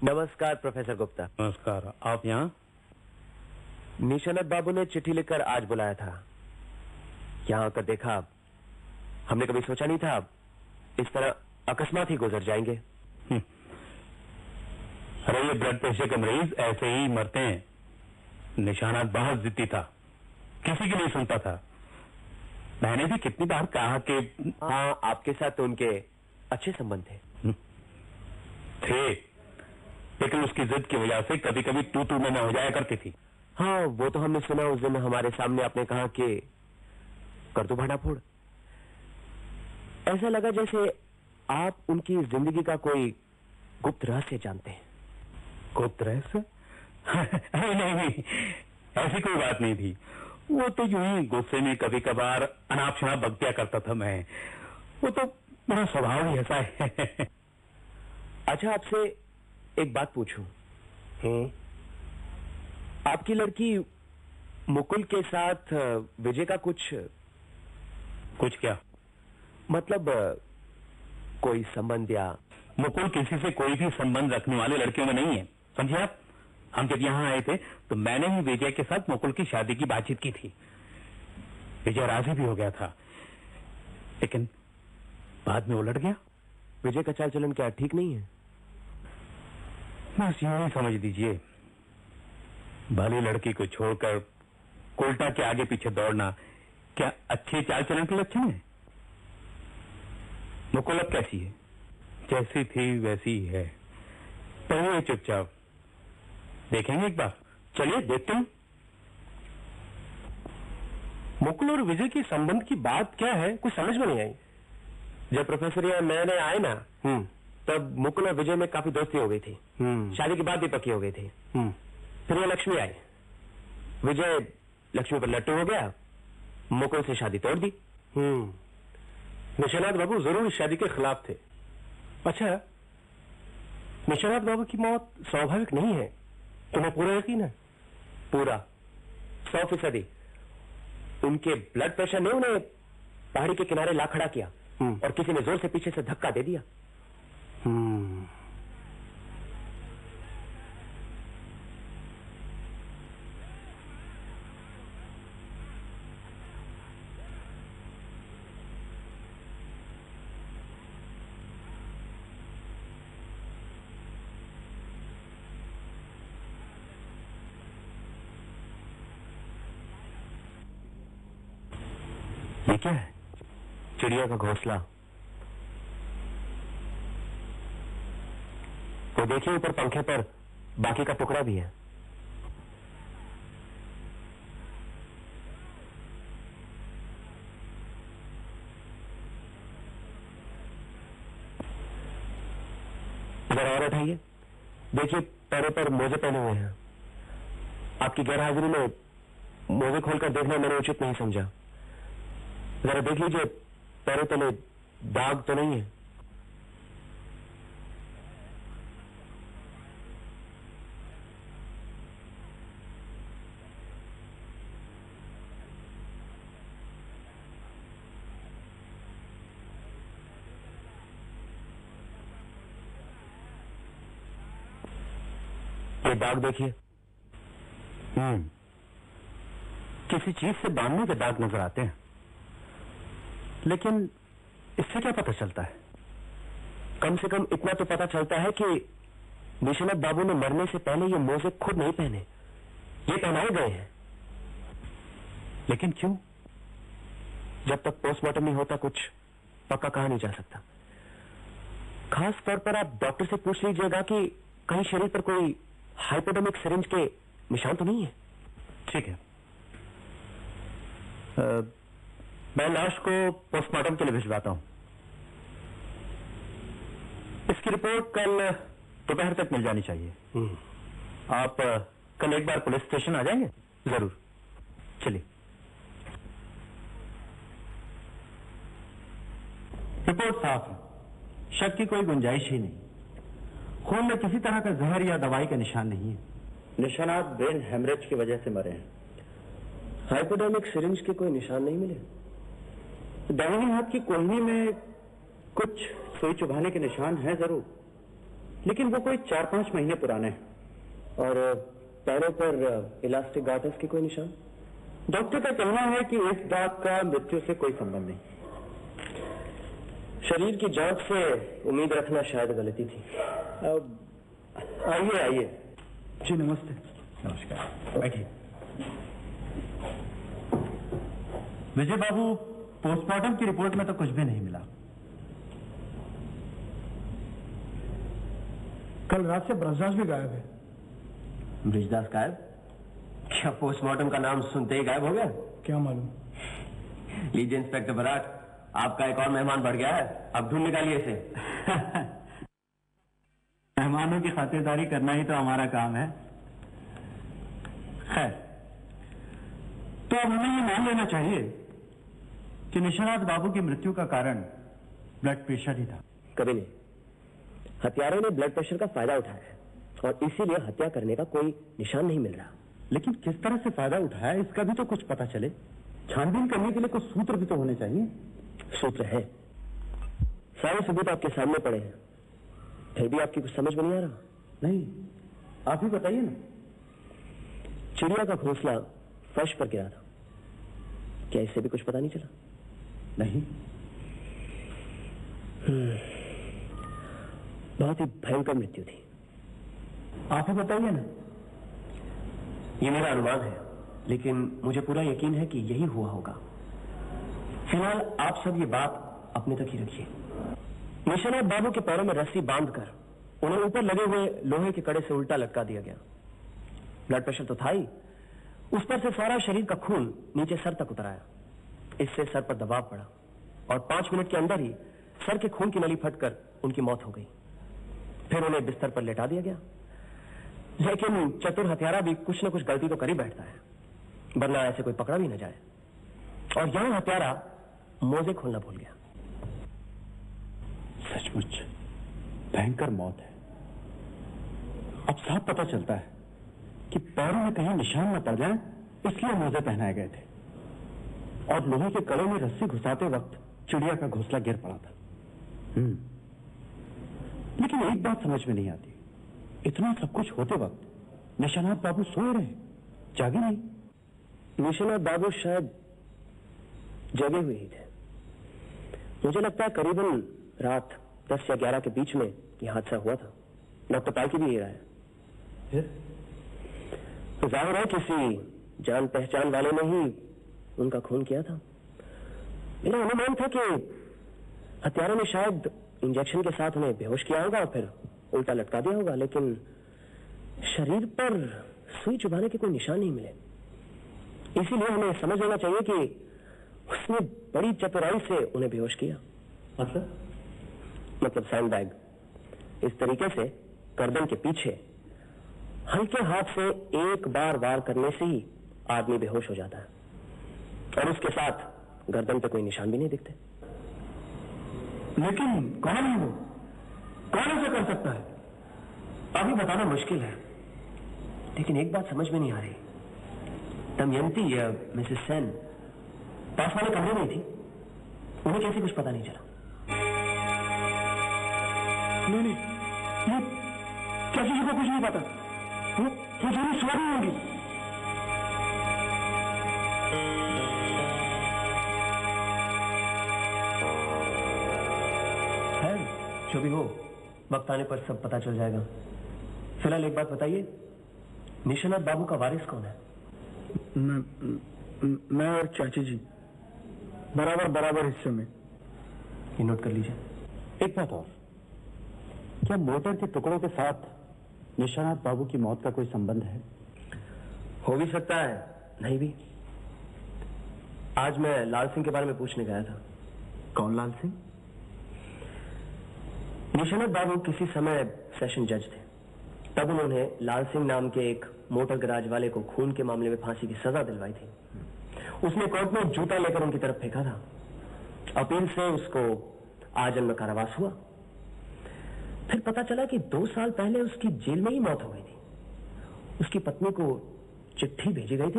नमस्कार प्रोफेसर गुप्ता। नमस्कार। आप यहाँ? निशानत बाबू ने चिट्ठी लिखकर आज बुलाया था। यहाँ आकर देखा, हमने कभी सोचा नहीं था इस तरह अकस्मात ही गुजर जाएंगे। अरे ये ब्लड प्रेशर के मरीज ऐसे ही मरते हैं। निशानत बहुत जिद्दी था, किसी की नहीं सुनता था। मैंने भी कितनी बार कहा कि हाँ, आपके साथ तो उनके अच्छे संबंध थे, लेकिन उसकी जिद की वजह से कभी कभी तू में हो जाया करती थी। हाँ, वो तो हमने सुना। उस दिन हमारे सामने आपने कहा कि कर दो भाड़ाफोड़। ऐसा लगा जैसे आप उनकी जिंदगी का कोई गुप्त रहस्य जानते हैं। गुप्त रहस्य? नहीं, ऐसी कोई बात नहीं थी। वो तो यूं ही गुस्से में कभी कभार अनाप शनाप बकतिया करता था मैं। वो तो मेरा स्वभाव ही ऐसा है। अच्छा, आपसे एक बात पूछूं? आपकी लड़की मुकुल के साथ विजय का कुछ क्या मतलब कोई संबंध? या मुकुल किसी से कोई भी संबंध रखने वाले लड़कियों में नहीं है, समझे आप? हम जब यहाँ आए थे तो मैंने ही विजय के साथ मुकुल की शादी की बातचीत की थी। विजय राजी भी हो गया था, लेकिन बाद में उलट गया। विजय का चाल चलन क्या ठीक नहीं है? बस यूं ही समझ दीजिए, भली लड़की को छोड़कर कोल्टा के आगे पीछे दौड़ना क्या अच्छे चाल चलन के लक्षण है? मुकुल अब कैसी है? जैसी थी वैसी ही है। पढ़िए चुपचाप, देखेंगे एक बार। चलिए देखते हैं। मुकुल और विजय की संबंध की बात क्या है, कुछ समझ में नहीं आई। जब प्रोफेसर यहाँ नए नए आए ना, तब मुकुल और विजय में काफी दोस्ती हो गई थी। शादी के बाद भी पक्की हो गई थी। फिर ये लक्ष्मी आई। विजय लक्ष्मी पर लट्टू हो गया, मुकुल से शादी तोड़ दी। निशानात बाबू जरूर इस शादी के खिलाफ थे। अच्छा, निशानात बाबू की मौत स्वाभाविक नहीं है, तुम्हें पूरा यकीन है? पूरा 100%। उनके ब्लड प्रेशर ने उन्हें पहाड़ी के किनारे ला खड़ा किया और किसी ने जोर से पीछे से धक्का दे दिया। ये क्या है? चिड़िया का घोंसला। वो देखिए ऊपर पंखे पर बाकी का टुकड़ा भी है। जरा और उठाइए, देखिए पैरों पर मोजे पहने हुए हैं। आपकी गैरहाजिरी में मोजे खोलकर देखना मैंने उचित नहीं समझा। जरा देख लीजिए, पैरों तले दाग तो नहीं है? ये दाग देखिए। किसी चीज से बांधने के दाग नजर आते हैं, लेकिन इससे क्या पता चलता है? कम से कम इतना तो पता चलता है कि निशानत बाबू ने मरने से पहले ये मोजे खुद नहीं पहने, ये पहनाए गए हैं। लेकिन क्यों? जब तक पोस्टमार्टम नहीं होता कुछ पक्का कहा नहीं जा सकता। खास तौर पर आप डॉक्टर से पूछ लीजिएगा कि कहीं शरीर पर कोई हाइपोडर्मिक सिरिंज के निशान तो नहीं है। ठीक है, मैं लाश को पोस्टमार्टम के लिए भिजवाता हूं। इसकी रिपोर्ट कल दोपहर तक मिल जानी चाहिए। आप कल एक बार पुलिस स्टेशन आ जाएंगे? जरूर। चलिए। रिपोर्ट साफ है, शक की कोई गुंजाइश ही नहीं। खून में किसी तरह का जहर या दवाई का निशान नहीं है। निशानात ब्रेन हेमरेज की वजह से मरे हैं। हाइपोडर्मिक सिरिंज के कोई निशान नहीं मिले। दाहिने हाथ की कोहनी में कुछ सुई चुभाने के निशान हैं जरूर, लेकिन वो कोई 4-5 महीने पुराने हैं। और पैरों पर इलास्टिक गार्टर्स के कोई निशान? डॉक्टर का कहना है कि इस बात का मृत्यु से कोई संबंध नहीं। शरीर की जांच से उम्मीद रखना शायद गलती थी। आइए आइए। जी नमस्ते। नमस्कार, बैठिए। विजय बाबू, पोस्टमार्टम की रिपोर्ट में तो कुछ भी नहीं मिला। कल रात से ब्रजदास भी गायब है। ब्रिजदास गायब? क्या पोस्टमार्टम का नाम सुनते ही गायब हो गया? क्या मालूम। लीजिए इंस्पेक्टर बराट, आपका एक और मेहमान बढ़ गया है, अब ढूंढ निकालिए इसे। मेहमानों की खातिरदारी करना ही तो हमारा काम है। खैर, तो अब हमें ये मान लेना चाहिए कि निशानाथ बाबू की मृत्यु का कारण ब्लड प्रेशर ही था। कभी नहीं। हत्यारों ने ब्लड प्रेशर का फायदा उठाया है और इसीलिए हत्या करने का कोई निशान नहीं मिल रहा। लेकिन किस तरह से फायदा उठाया इसका भी तो कुछ पता चले। छानबीन करने के लिए कुछ सूत्र भी तो होने चाहिए। सूत्र है, सारे सबूत आपके सामने पड़े हैं, फिर भी आपकी कुछ समझ में नहीं आ रहा? नहीं, आप ही बताइए ना। चिड़िया का घोंसला फर्श पर गिरा था, क्या इससे भी कुछ पता नहीं चला? नहीं। बहुत ही भयंकर मृत्यु थी। आप ही बताइए ना। ये मेरा अनुमान है, लेकिन मुझे पूरा यकीन है कि यही हुआ होगा। फिलहाल आप सब ये बात अपने तक ही रखिए। निशानाथ बाबू के पैरों में रस्सी बांधकर उन्हें ऊपर लगे हुए लोहे के कड़े से उल्टा लटका दिया गया। ब्लड प्रेशर तो था ही, उस पर से सारा शरीर का खून नीचे सर तक उतर आया। इससे सर पर दबाव पड़ा और 5 मिनट के अंदर ही सर के खून की नली फटकर उनकी मौत हो गई। फिर उन्हें बिस्तर पर लेटा दिया गया। लेकिन चतुर हत्यारा भी कुछ न कुछ गलती तो कर ही बैठता है, वरना ऐसे कोई पकड़ा भी न जाए। और यहां हत्यारा मोजे खोलना भूल गया। सचमुच भयंकर मौत है। अब साफ पता चलता है कि पैरों में कहीं निशान न पड़ जाए, इसलिए मोजे पहनाए गए थे और लोहे के कड़े में रस्सी घुसाते वक्त चिड़िया का घोंसला गिर पड़ा था। लेकिन एक बात समझ में नहीं आती, इतना सब कुछ होते वक्त निशानाथ बाबू सोए रहे, जागे नहीं। निशानाथ बाबू शायद जगे हुए ही थे। मुझे लगता है करीबन रात 10 या 11 के बीच में यह हादसा हुआ था। डॉक्टर पाल की भी ये राय है। तो जाहिर है किसी जान पहचान वाले ने ही उनका खून किया था। मेरा अनुमान था कि हत्यारों ने शायद इंजेक्शन के साथ उन्हें बेहोश किया होगा और फिर उल्टा लटका दिया होगा, लेकिन शरीर पर सुई चुभाने के कोई निशान नहीं मिले। इसीलिए हमें समझ लेना चाहिए कि उसने बड़ी चतुराई से उन्हें बेहोश किया। मतलब सैंडबैग, इस तरीके से गर्दन के पीछे हल्के हाथ से एक बार वार करने से ही आदमी बेहोश हो जाता है और उसके साथ गर्दन पे कोई निशान भी नहीं दिखते। लेकिन कौन है वो? कौन ऐसा कर सकता है? अभी बताना मुश्किल है, लेकिन एक बात समझ में नहीं आ रही। दमयंती या मिसेस सेन पास वाले कमरे में थी, उन्हें कैसे कुछ पता नहीं चला? नहीं, ये क्या किसी को कुछ नहीं पता? वो जरूर सो रही होंगी। जो भी हो, वक्त आने पर सब पता चल जाएगा। फिलहाल एक बात बताइए, निशानाथ बाबू का वारिस कौन है? मैं और चाची जी बराबर हिस्से में। ये नोट कर लीजिए। एक बात और, क्या मोटर के टुकड़ों के साथ निशानाथ बाबू की मौत का कोई संबंध है? हो भी सकता है, नहीं भी। आज मैं लाल सिंह के बारे में पूछने गया था। कौन लाल सिंह? निशानाथ बाबू किसी समय सेशन जज थे। तब उन्होंने लाल सिंह नाम के एक मोटर गैराज वाले को खून के मामले में फांसी की सजा दिलवाई थी। उसने कोर्ट में जूता लेकर उनकी तरफ फेंका था। अपील से उसको आजन्म कारावास हुआ। फिर पता चला कि 2 साल पहले उसकी जेल में ही मौत हो गई थी। उसकी पत्नी को चिट्ठी भेजी गई थी